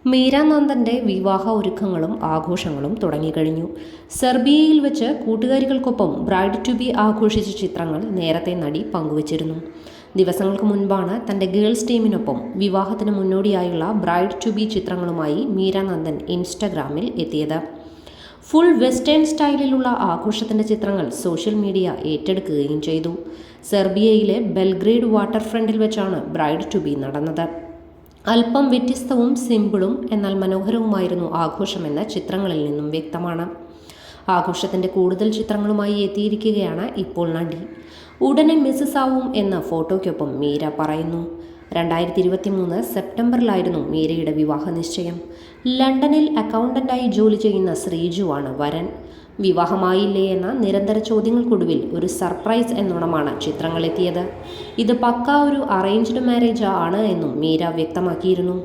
മീര നന്ദന്റെ വിവാഹ ഒരുക്കങ്ങളും ആഘോഷങ്ങളും തുടങ്ങിക്കഴിഞ്ഞു. സെർബിയയിൽ വെച്ച് കൂട്ടുകാരികൾക്കൊപ്പം ബ്രൈഡ് ടു ബി ആഘോഷിച്ച ചിത്രങ്ങൾ നേരത്തെ നടി പങ്കുവച്ചിരുന്നു. ദിവസങ്ങൾക്ക് മുൻപാണ് തന്റെ ഗേൾസ് ടീമിനൊപ്പം വിവാഹത്തിന് മുന്നോടിയായുള്ള ബ്രൈഡ് ടു ബി ചിത്രങ്ങളുമായി മീര നന്ദൻ ഇൻസ്റ്റഗ്രാമിൽ എത്തിയത്. ഫുൾ വെസ്റ്റേൺ സ്റ്റൈലിലുള്ള ആഘോഷത്തിന്റെ ചിത്രങ്ങൾ സോഷ്യൽ മീഡിയ ഏറ്റെടുക്കുകയും ചെയ്തു. സെർബിയയിലെ ബെൽഗ്രേഡ് വാട്ടർ ഫ്രണ്ടിൽ വെച്ചാണ് ബ്രൈഡ് ടു ബി നടന്നത്. അല്പം വ്യത്യസ്തവും സിമ്പിളും എന്നാൽ മനോഹരവുമായിരുന്നു ആഘോഷമെന്ന് ചിത്രങ്ങളിൽ നിന്നും വ്യക്തമാണ്. ആഘോഷത്തിന്റെ കൂടുതൽ ചിത്രങ്ങളുമായി എത്തിയിരിക്കുകയാണ് ഇപ്പോൾ നടി. ഉടനെ മിസ്സസ് ആവും എന്ന ഫോട്ടോയ്ക്കൊപ്പം മീര പറയുന്നു. 2023 സെപ്റ്റംബറിലായിരുന്നു മീരയുടെ വിവാഹ നിശ്ചയം. ലണ്ടനിൽ അക്കൗണ്ടന്റായി ജോലി ചെയ്യുന്ന ശ്രീജുവാണ് വരൻ. വിവാഹമായില്ലേ എന്ന നിരന്തര ചോദ്യങ്ങൾക്കൊടുവിൽ ഒരു സർപ്രൈസ് എന്നോണമാണ് ചിത്രങ്ങൾ എത്തിയത്. ഇത് പക്കാ ഒരു അറേഞ്ച്ഡ് മാരേജ് ആണ് എന്നും മീര വ്യക്തമാക്കിയിരുന്നു.